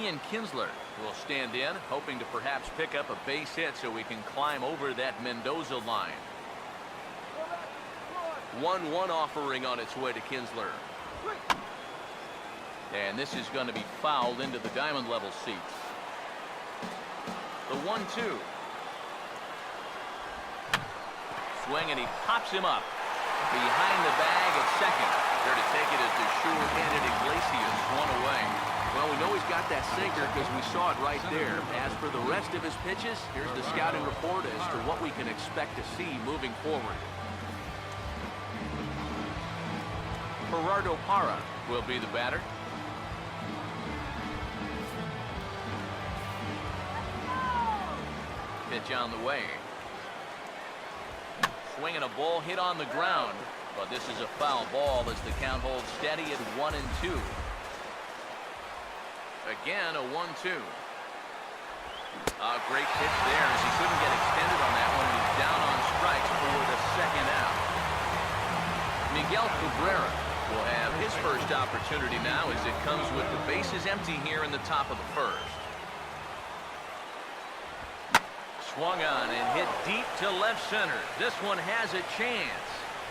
Ian Kinsler will stand in, hoping to perhaps pick up a base hit so we can climb over that Mendoza line. 1-1 offering on its way to Kinsler. And this is going to be fouled into the diamond level seats. The 1-2. Swing, and he pops him up. Behind the bag at second. There to take it is the sure-handed Iglesias, one away. Well, we know he's got that sinker because we saw it right there. As for the rest of his pitches, here's the scouting report as to what we can expect to see moving forward. Gerardo Parra will be the batter. Pitch on the way. Swinging a ball hit on the ground, but this is a foul ball as the count holds steady at 1-2. Again, a 1-2. A great pitch there as he couldn't get extended on that one. He's down on strikes for the second out. Miguel Cabrera will have his first opportunity now as it comes with the bases empty here in the top of the first. Swung on and hit deep to left center. This one has a chance,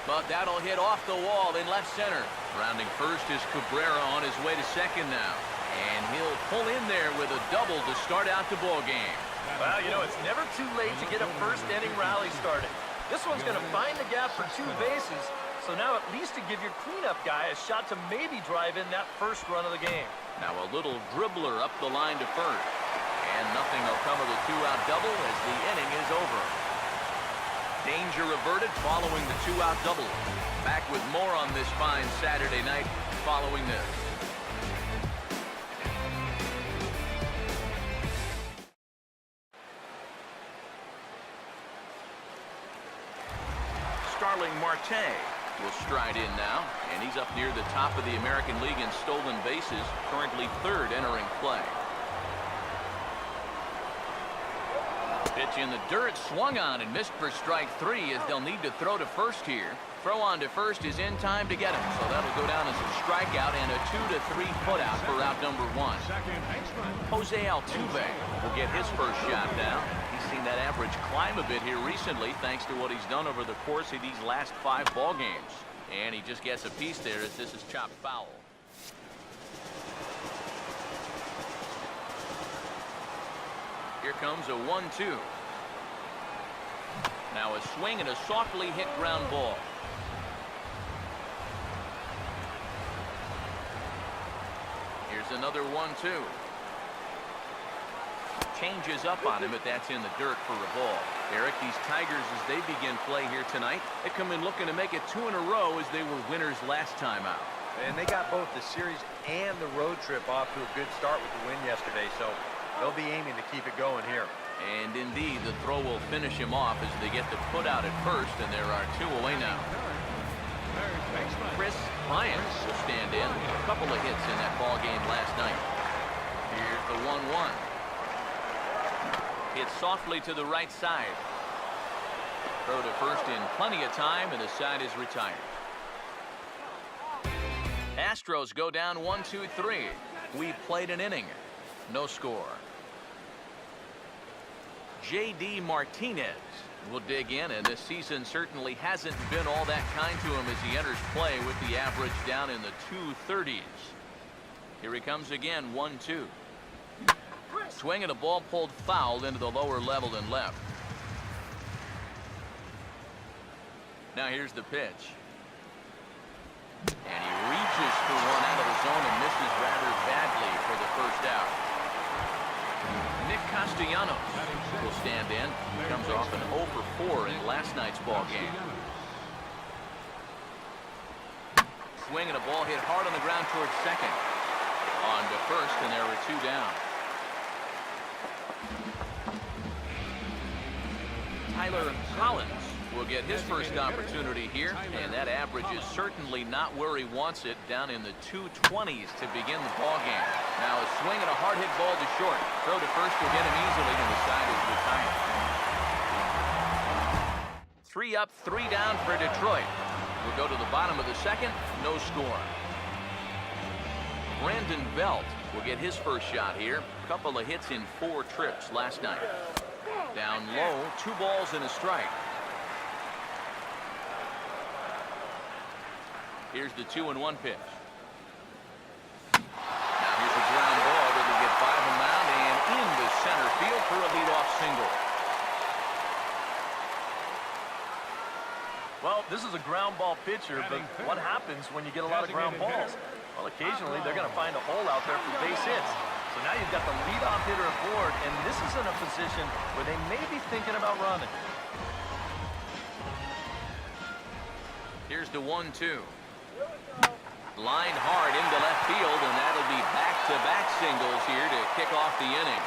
but that'll hit off the wall in left center. Rounding first is Cabrera on his way to second now, and he'll pull in there with a double to start out the ball game. Well, you know, it's never too late to get a first-inning rally started. This one's going to find the gap for 2 bases, so now at least to give your cleanup guy a shot to maybe drive in that first run of the game. Now a little dribbler up the line to first. And nothing will come of the 2-out double as the inning is over. Danger averted following the 2-out double. Back with more on this fine Saturday night following this. Starling Marte will stride in now, and he's up near the top of the American League in stolen bases, currently 3rd entering play. Pitch in the dirt, swung on and missed for strike 3 as they'll need to throw to first here. Throw on to first is in time to get him, so that'll go down as a strikeout and a 2-3 putout for out number 1. Jose Altuve will get his first shot down. He's seen that average climb a bit here recently thanks to what he's done over the course of these last 5 ball games. And he just gets a piece there as this is chopped foul. Here comes a 1-2. Now a swing and a softly hit ground ball. Here's another 1-2. Changes up on him, but that's in the dirt for a ball. Eric, these Tigers, as they begin play here tonight, they come in looking to make it 2 in a row as they were winners last time out. And they got both the series and the road trip off to a good start with the win yesterday, so they'll be aiming to keep it going here. And indeed, the throw will finish him off as they get the put out at first, and there are 2 away now. Chris Bryant will stand in. A couple of hits in that ball game last night. Here's the 1-1. Hit softly to the right side. Throw to first in plenty of time, and the side is retired. Astros go down 1-2-3. We played an inning. No score. J.D. Martinez will dig in, and this season certainly hasn't been all that kind to him as he enters play with the average down in the 230s. Here he comes again, 1-2. Swing and a ball pulled foul into the lower level and left. Now here's the pitch. And he reaches for one out of the zone and misses rather badly for the first out. Nick Castellanos will stand in. He comes off an 0 for 4 in last night's ball game. Swing and a ball hit hard on the ground towards second. On to first, and there were 2 down. Tyler Collins will get his first opportunity here, and that average is certainly not where he wants it, down in the 220s to begin the ball game. Now a swing and a hard hit ball to short. Throw to first will get him easily, and the side is retired. 3 up, 3 down for Detroit. We'll go to the bottom of the second, no score. Brandon Belt will get his first shot here. A couple of hits in 4 trips last night. Down low, 2 balls and a strike. Here's the 2-1 pitch. Now here's a ground ball that will get by the mound and into center field for a leadoff single. Well, this is a ground ball pitcher, but what happens when you get a lot of ground balls? Well, occasionally they're going to find a hole out there for base hits. So now you've got the leadoff hitter aboard, and this is in a position where they may be thinking about running. Here's the 1-2. Lined hard into left field, and that'll be back-to-back singles here to kick off the inning.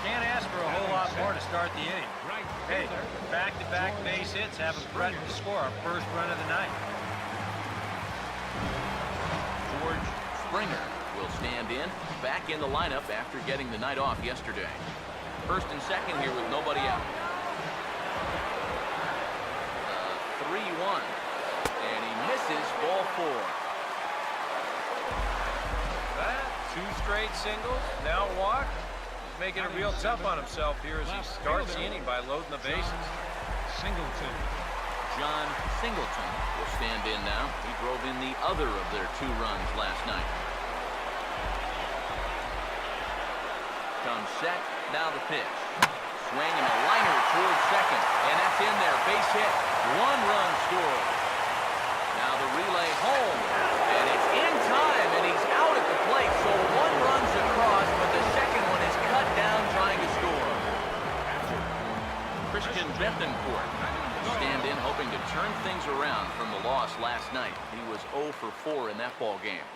Can't ask for a whole lot more to start the inning. Hey, back-to-back base hits haven't threatened to score our first run of the night. George Springer will stand in, back in the lineup after getting the night off yesterday. First and second here with nobody out. 3-1, and he misses ball 4. That 2 straight singles, now a walk. He's making it real tough on himself here as he starts the inning by loading the bases. Singleton. John Singleton will stand in now. He drove in the other of their 2 runs last night. Comes set, now the pitch. Swinging a liner towards second, and that's in there. Base hit, 1 run scored. Now the relay home, and it's in time, and he's out at the plate. So 1 run's across, but the second one is cut down trying to score. Christian Bethencourt will stand in, hoping to turn things around from the loss last night. He was 0 for 4 in that ball game.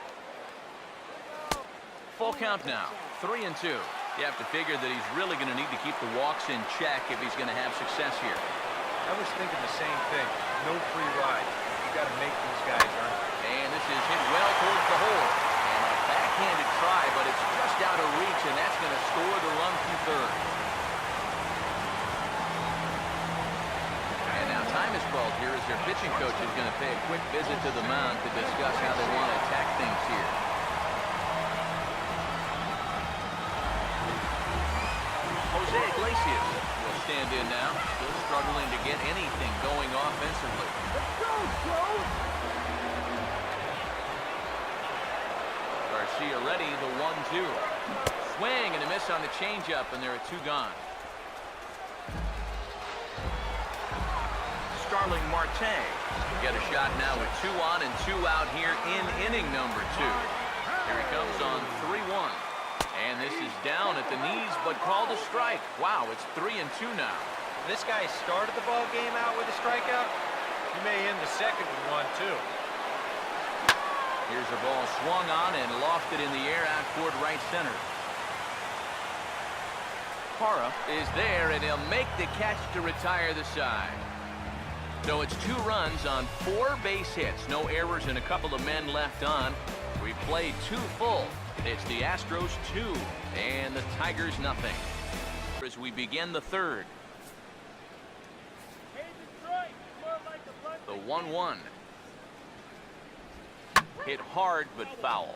Full count now, 3-2. You have to figure that he's really going to need to keep the walks in check if he's going to have success here. I was thinking the same thing. No free ride. You got to make these guys earn it. And this is hit well towards the hole. And a backhanded try, but it's just out of reach, and that's going to score the run from third. And now time is called here as their pitching coach is going to pay a quick visit to the mound to discuss how they want to attack things here. Jose Iglesias will stand in now, still struggling to get anything going offensively. Garcia ready, the 1-2. Swing and a miss on the changeup, and there are 2 gone. Starling Marte will get a shot now with 2 on and 2 out here in inning number 2. Here he comes on 3-1. And this is down at the knees, but called a strike. Wow, it's 3-2 now. This guy started the ball game out with a strikeout. He may end the second with 1, too. Here's a ball swung on and lofted in the air out toward right center. Parra is there, and he'll make the catch to retire the side. So it's 2 runs on 4 base hits. No errors and a couple of men left on. We played 2 full. It's the Astros 2 and the Tigers nothing. As we begin the third. The 1-1. Hit hard but foul.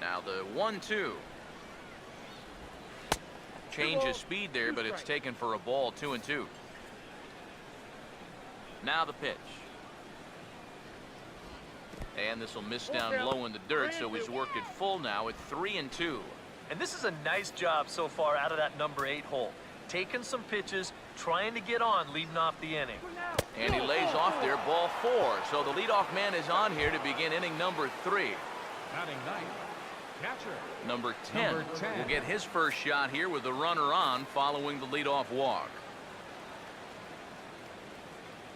Now the 1-2. Change of speed there, but it's taken for a ball. 2-2. Now the pitch. And this will miss down low in the dirt, so he's worked it full now at 3-2. And this is a nice job so far out of that number 8 hole. Taking some pitches, trying to get on, leading off the inning. And he lays off there, ball 4. So the leadoff man is on here to begin inning number 3. Batting 9th, catcher. Number 10 will get his first shot here with the runner on following the leadoff walk.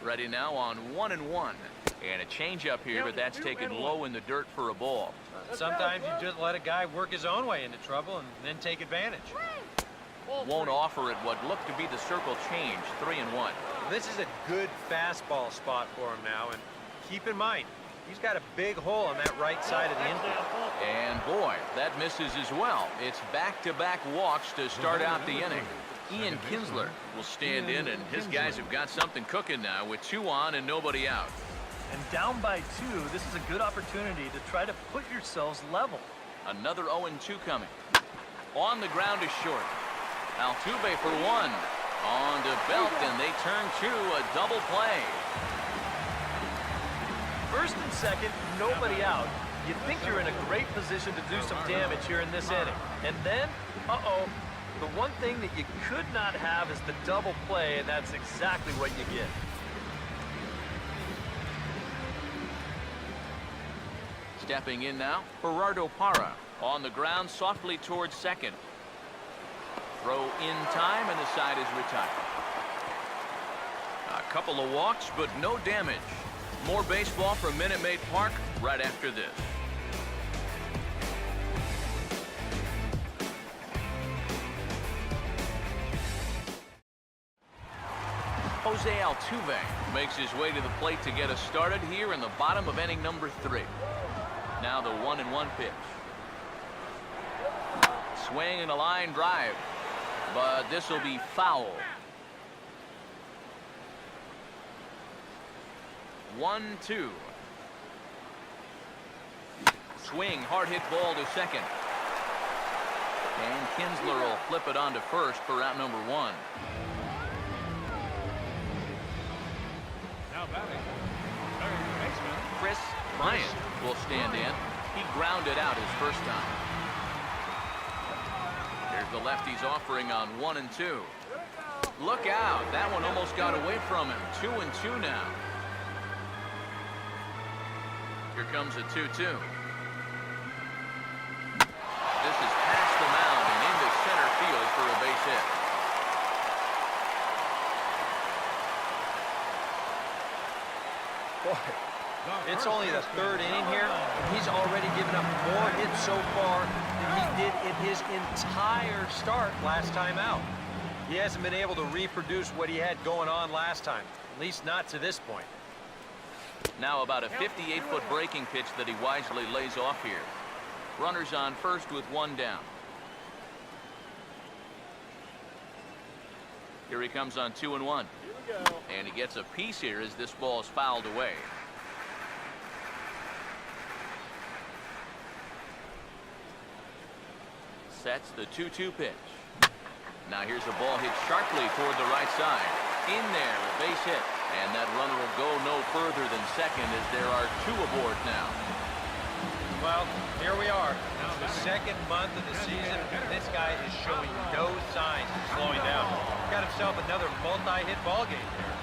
Ready now on 1-1. And a changeup here, but that's taken low in the dirt for a ball. Sometimes you just let a guy work his own way into trouble and then take advantage. Won't offer it what looked to be the circle change. 3-1. This is a good fastball spot for him now, and keep in mind, he's got a big hole on that right side of the infield. And boy, that misses as well. It's back-to-back walks to start out the inning. Ian Kinsler will stand in, and his guys have got something cooking now with 2 on and nobody out. And down by 2, this is a good opportunity to try to put yourselves level. Another 0-2 coming. On the ground is short. Altuve for 1. On to Belt, and they turn to a double play. First and second, nobody out. You think you're in a great position to do some damage here in this inning. And then, the one thing that you could not have is the double play, and that's exactly what you get. Stepping in now, Gerardo Parra. On the ground, softly towards second. Throw in time, and the side is retired. A couple of walks, but no damage. More baseball from Minute Maid Park right after this. Jose Altuve makes his way to the plate to get us started here in the bottom of inning number 3. Now the 1-1 pitch. Swing and a line drive, but this will be foul. 1-2. Swing, hard hit ball to second. And Kinsler will flip it on to first for out number 1. Now batting, third baseman. Chris Bryant will stand in. He grounded out his first time. Here's the lefty's offering on 1-2. Look out. That one almost got away from him. 2-2 now. Here comes a 2-2. This is past the mound and into center field for a base hit. Boy, it's only the 3rd inning here. He's already given up more hits so far than he did in his entire start last time out. He hasn't been able to reproduce what he had going on last time, at least not to this point. Now about a 58-foot breaking pitch that he wisely lays off here. Runners on first with 1 down. Here he comes on 2-1. And he gets a piece here as this ball is fouled away. Sets the 2-2 pitch. Now here's a ball hit sharply toward the right side. In there, a base hit. And that runner will go no further than second as there are 2 aboard now. Well, here we are. The 2nd month of the season, and this guy is showing no signs of slowing down. Got himself another multi-hit ball game here.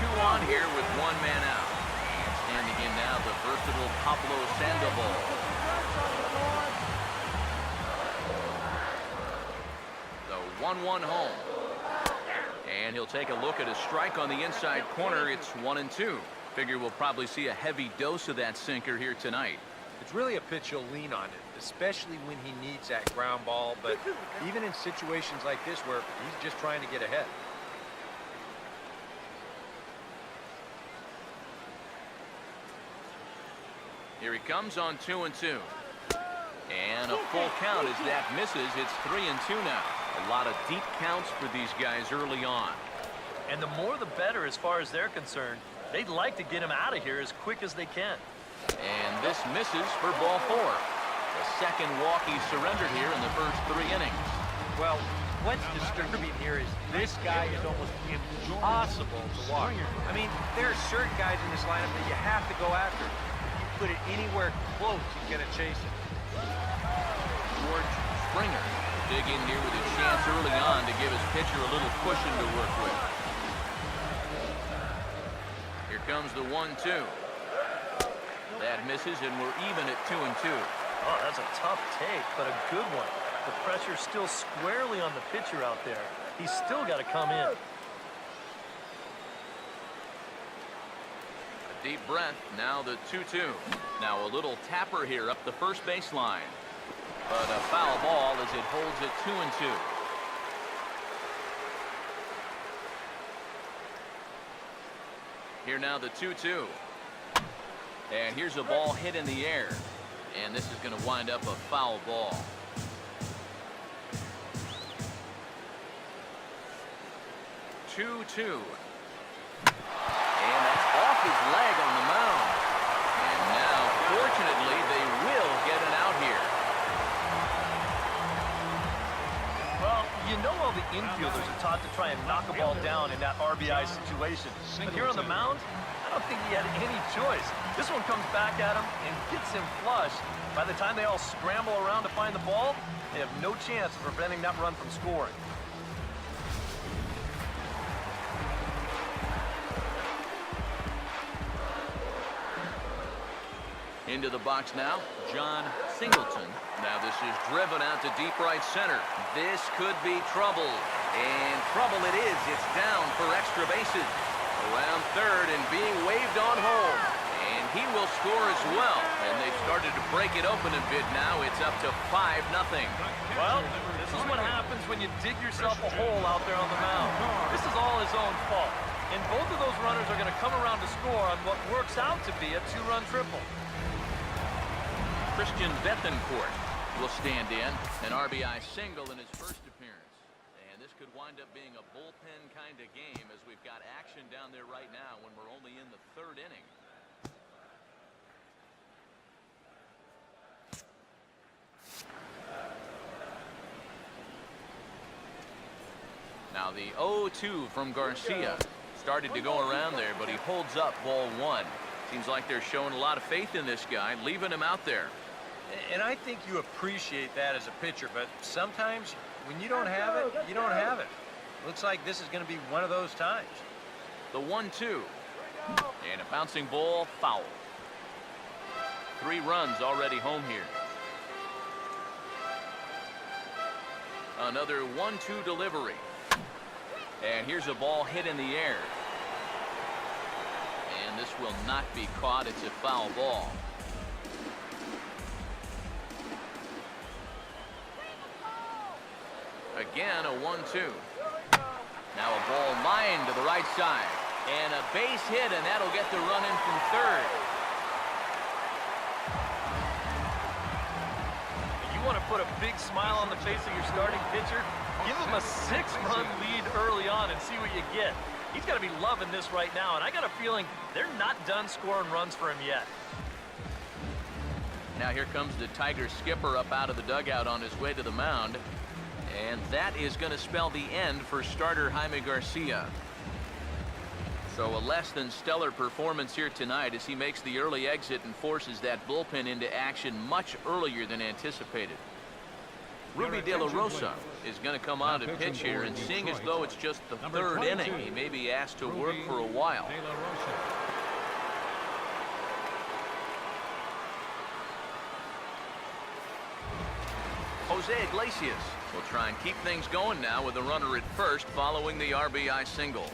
2 on here with 1 man out. And standing in now, the versatile Pablo Sandoval. The 1-1 home. And he'll take a look at a strike on the inside corner. It's 1-2. Figure we'll probably see a heavy dose of that sinker here tonight. It's really a pitch you'll lean on it, especially when he needs that ground ball, but even in situations like this where he's just trying to get ahead. Here he comes on 2-2. And a full count as that misses. It's 3-2 now. A lot of deep counts for these guys early on. And the more the better as far as they're concerned. They'd like to get him out of here as quick as they can. And this misses for ball 4. The second walk he surrendered here in the first 3 innings. Well, what's disturbing here is this guy is almost impossible to walk. I mean, there are certain guys in this lineup that you have to go after. If you put it anywhere close, he's going to chase it. George Springer dig in here with a chance early on to give his pitcher a little cushion to work with. Here comes the 1-2. That misses, and we're even at 2-2. Oh, that's a tough take, but a good one. The pressure's still squarely on the pitcher out there. He's still got to come in. A deep breath. Now the 2-2. Now a little tapper here up the first baseline. But a foul ball as it holds it 2-2. Here now the 2-2. And here's a ball hit in the air. And this is going to wind up a foul ball. 2-2. And that's off his leg on the mound. And now, fortunately, they will get an out here. Well, you know all the infielders are taught to try and knock a ball down in that RBI situation. But here on the mound, I don't think he had any choice. This one comes back at him and gets him flush. By the time they all scramble around to find the ball, they have no chance of preventing that run from scoring. Into the box now, John Singleton. Now this is driven out to deep right center. This could be trouble. And trouble it is. It's down for extra bases. Around third and being waved on home. And he will score as well. And they've started to break it open a bit now. It's up to 5-0. Well, this is what happens when you dig yourself a hole out there on the mound. This is all his own fault. And both of those runners are going to come around to score on what works out to be a 2-run triple. Christian Bethencourt will stand in. An RBI single in his first appearance. And this could wind up being a bullpen kind of game as we've got action down there right now when we're only in the third inning. Now the 0-2 from Garcia. Started to go around there, but he holds up ball one. Seems like they're showing a lot of faith in this guy, leaving him out there. And I think you appreciate that as a pitcher, but sometimes when you don't have it, you don't have it. Looks like this is going to be one of those times. The 1-2. And a bouncing ball, foul. 3 runs already home here. Another 1-2 delivery. And here's a ball hit in the air. And this will not be caught. It's a foul ball. Again, a 1-2. Now a ball lined to the right side. And a base hit, and that'll get the run in from third. You want to put a big smile on the face of your starting pitcher? Give him a 6-run lead early on and see what you get. He's got to be loving this right now, and I got a feeling they're not done scoring runs for him yet. Now here comes the Tiger skipper up out of the dugout on his way to the mound. And that is going to spell the end for starter Jaime Garcia. So a less than stellar performance here tonight as he makes the early exit and forces that bullpen into action much earlier than anticipated. Ruby De La Rosa is going to come on to pitch here, and seeing as though it's just the third inning, he may be asked to work for a while. Jose Iglesias will try and keep things going now with a runner at first following the RBI single.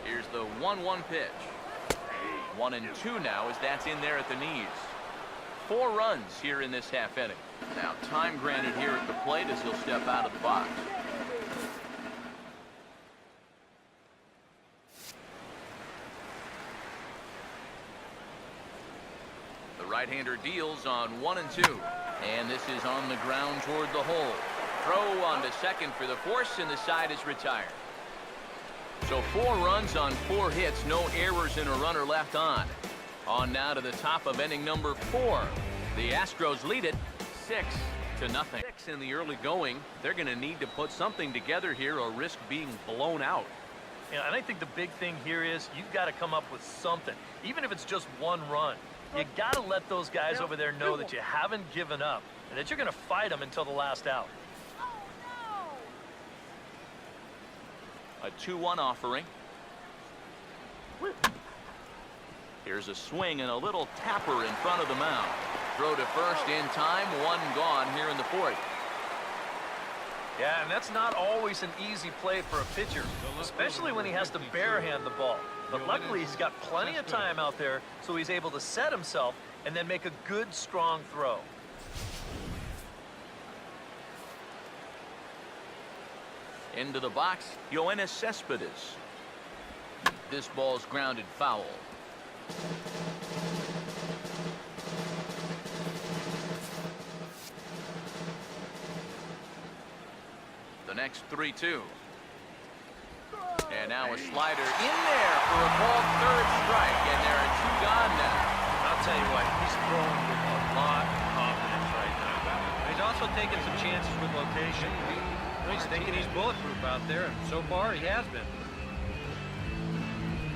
Here's the 1-1 pitch. 1-2 now as that's in there at the knees. 4 runs here in this half inning. Now time granted here at the plate as he'll step out of the box. The right-hander deals on 1-2. And this is on the ground toward the hole. Throw on to second for the force, and the side is retired. So 4 runs on 4 hits, no errors and a runner left on. On now to the top of inning number 4. The Astros lead it 6-0. 6 in the early going. They're going to need to put something together here or risk being blown out. Yeah, and I think the big thing here is you've got to come up with something, even if it's just 1 run. You got to let those guys over there know that you haven't given up and that you're going to fight them until the last out. A 2-1 offering. Here's a swing and a little tapper in front of the mound. Throw to first in time, 1 gone here in the 4th. Yeah, and that's not always an easy play for a pitcher, especially when he has to barehand the ball. But luckily, he's got plenty of time out there, so he's able to set himself and then make a good, strong throw. Into the box, Yoenis Cespedes. This ball's grounded foul. The next 3-2. And now a slider in there for a ball, third strike, and there are 2 gone now. I'll tell you what, he's throwing with a lot of confidence right now. He's also taking some chances with location. He's thinking he's bulletproof out there, and so far he has been.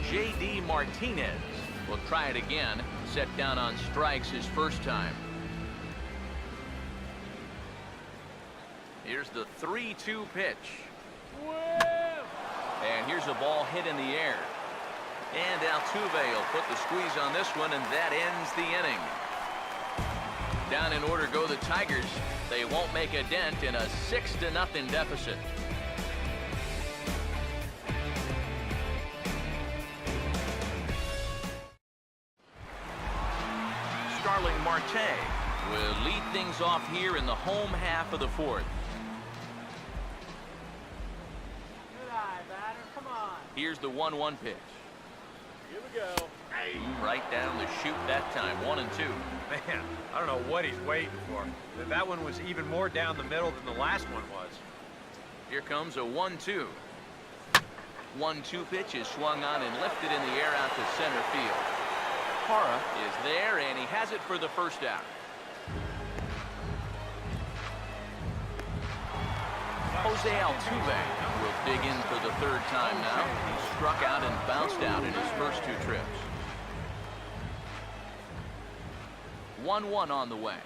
J.D. Martinez will try it again, set down on strikes his first time. Here's the 3-2 pitch. And here's a ball hit in the air. And Altuve will put the squeeze on this one, and that ends the inning. Down in order go the Tigers. They won't make a dent in a 6-0 deficit. Starling Marte will lead things off here in the home half of the fourth. Here's the 1-1 pitch. Here we go. Right down the chute that time, 1-2. Man, I don't know what he's waiting for. That one was even more down the middle than the last one was. Here comes a 1-2. 1-2 pitch is swung on and lifted in the air out to center field. Parra is there, and he has it for the first out. Jose Altuve will dig in for the third time now. He struck out and bounced out in his first 2 trips. 1-1 on the way.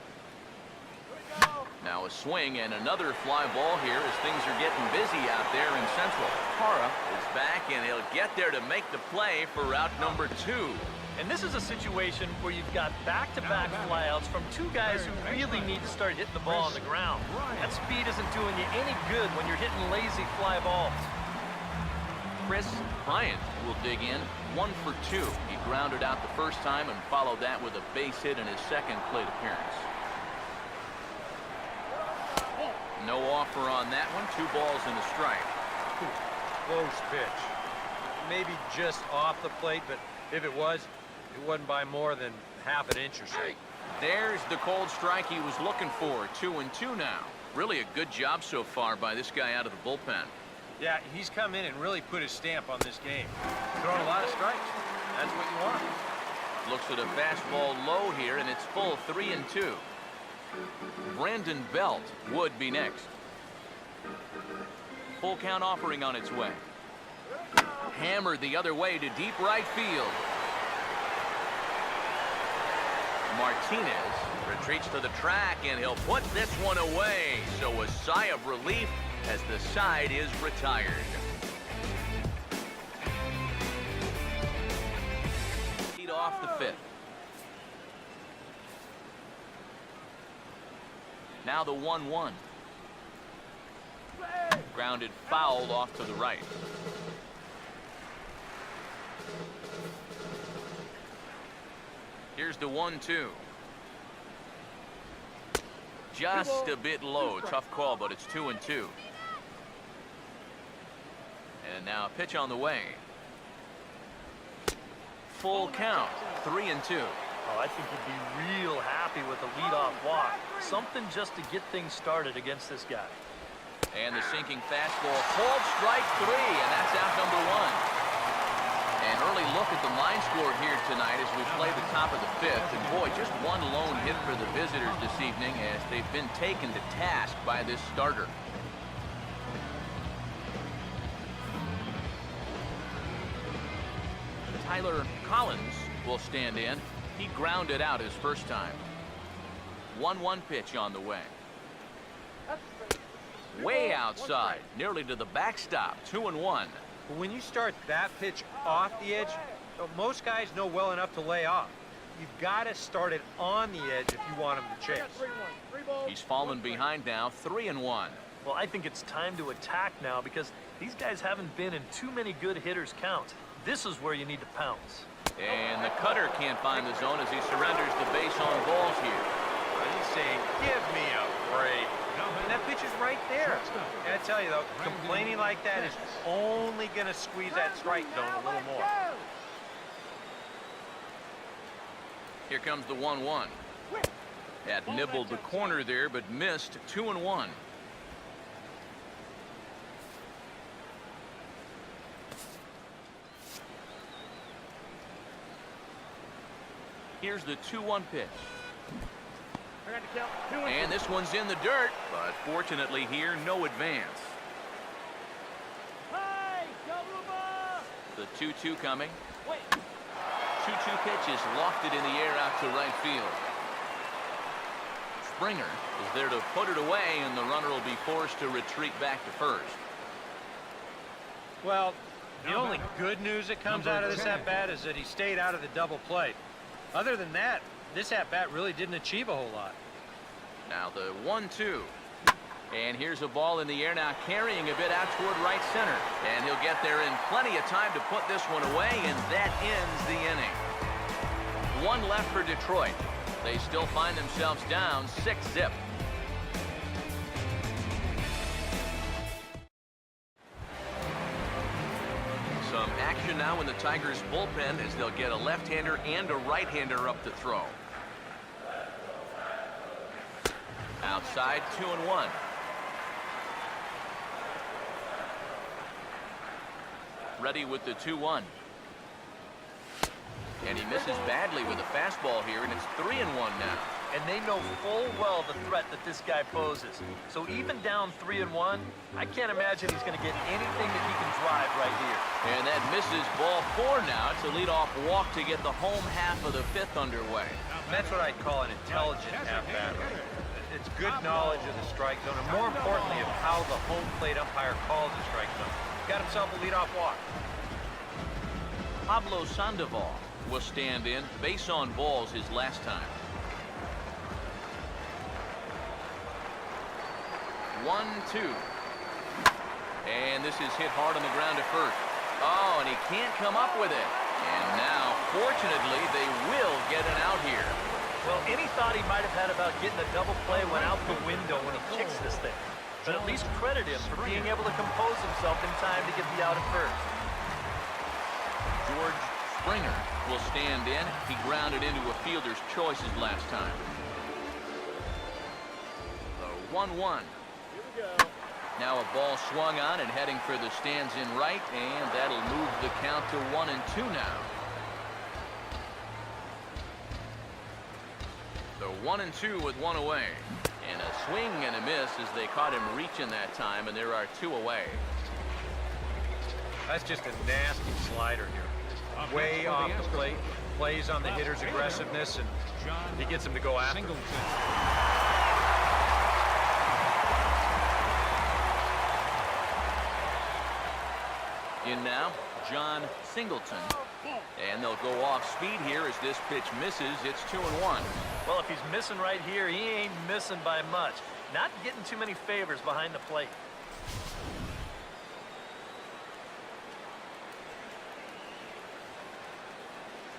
Now a swing and another fly ball here as things are getting busy out there in Central. Parra is back, and he'll get there to make the play for route number 2. And this is a situation where you've got back-to-back flyouts from 2 guys who really need to start hitting the ball on the ground. That speed isn't doing you any good when you're hitting lazy fly balls. Chris Bryant will dig in, 1 for 2. He grounded out the first time and followed that with a base hit in his second plate appearance. No offer on that one. 2 balls and a strike. Close pitch. Maybe just off the plate, but if it was, it wasn't by more than half an inch or so. There's the cold strike he was looking for. 2-2 now. Really a good job so far by this guy out of the bullpen. Yeah, he's come in and really put his stamp on this game. Throwing a lot of strikes. That's what you want. Looks at a fastball low here, and it's full 3-2. Brandon Belt would be next. Full count offering on its way. Hammered the other way to deep right field. Martinez retreats to the track, and he'll put this one away. So a sigh of relief as the side is retired. Lead off the 5th. Now the 1-1. Grounded foul off to the right. Here's the 1-2. Just a bit low. Tough call, but it's 2-2. And now a pitch on the way. Full count, 3-2. Oh, I think he'd be real happy with a leadoff walk. Something just to get things started against this guy. And the sinking fastball, called strike 3, and that's out number 1. An early look at the line score here tonight as we play the top of the 5th. And boy, just one lone hit for the visitors this evening as they've been taken to task by this starter. Tyler Collins will stand in. He grounded out his first time. 1-1 pitch on the way. Way outside, nearly to the backstop, 2-1. But when you start that pitch off the edge, most guys know well enough to lay off. You've got to start it on the edge if you want him to chase. He's fallen behind now, 3-1. Well, I think it's time to attack now because these guys haven't been in too many good hitters' count. This is where you need to pounce. And the cutter can't find the zone as he surrenders the base on balls here. He's saying, give me a break. And that pitch is right there. And I tell you, though, complaining like that is only going to squeeze that strike zone a little more. Here comes the 1-1. Had nibbled the corner there, but missed. 2-1. Here's the 2-1 pitch. I got to count. 2-2. And this one's in the dirt, but fortunately here, no advance. Hey, double ball. The 2-2 coming. Wait. 2-2 pitch is lofted in the air out to right field. Springer is there to put it away, and the runner will be forced to retreat back to first. Well, the only good news that comes out of this at-bat is that he stayed out of the double play. Other than that, this at-bat really didn't achieve a whole lot. Now the 1-2. And here's a ball in the air now, carrying a bit out toward right center. And he'll get there in plenty of time to put this one away, and that ends the inning. One left for Detroit. They still find themselves down 6-0. Some action now in the Tigers bullpen as they'll get a left-hander and a right-hander up to throw. Outside, 2-1. Ready with the 2-1. And he misses badly with a fastball here, and it's 3-1 now. And they know full well the threat that this guy poses. So even down 3-1, I can't imagine he's going to get anything that he can drive right here. And that misses ball 4 now. It's a leadoff walk to get the home half of the 5th underway. And that's what I call an intelligent at-bat. It's good knowledge of the strike zone, and more importantly, of how the home plate umpire calls the strike zone. Got himself a leadoff walk. Pablo Sandoval will stand in. Base on balls his last time. 1-2. And this is hit hard on the ground to first. Oh, and he can't come up with it. And now, fortunately, they will get an out here. Well, any thought he might have had about getting a double play went out the window when he kicks this thing. But at least credit him for being able to compose himself in time to get the out at first. George Springer will stand in. He grounded into a fielder's choice his last time. The 1-1. Here we go. Now a ball swung on and heading for the stands in right, and that'll move the count to 1-2 now. The 1-2 with one away. And a swing and a miss as they caught him reaching that time, and there are 2 away. That's just a nasty slider here. Way off the plate, plays on the hitter's aggressiveness, and he gets him to go after him. In now, John Singleton. And they'll go off speed here as this pitch misses. It's 2-1. Well, if he's missing right here, he ain't missing by much. Not getting too many favors behind the plate.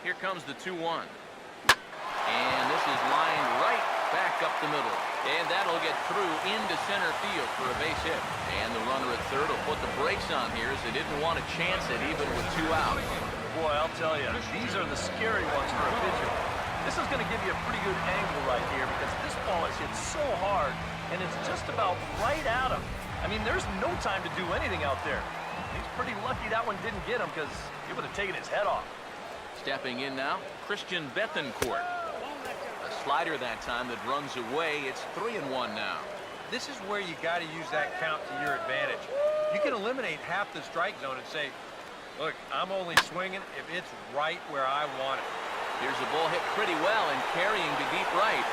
Here comes the 2-1. And this is lined right back up the middle. And that'll get through into center field for a base hit. And the runner at third will put the brakes on here as they didn't want to chance it even with 2 outs. Boy, I'll tell you, these are the scary ones for a pitcher. This is going to give you a pretty good angle right here because this ball is hit so hard, and it's just about right at him. I mean, there's no time to do anything out there. He's pretty lucky that one didn't get him because it would have taken his head off. Stepping in now, Christian Bethancourt. A slider that time that runs away. It's 3-1 now. This is where you got to use that count to your advantage. You can eliminate half the strike zone and say, look, I'm only swinging if it's right where I want it. Here's a ball hit pretty well and carrying to deep right.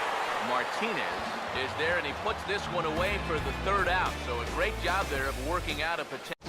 Martinez is there, and he puts this one away for the 3rd out. So a great job there of working out a potential.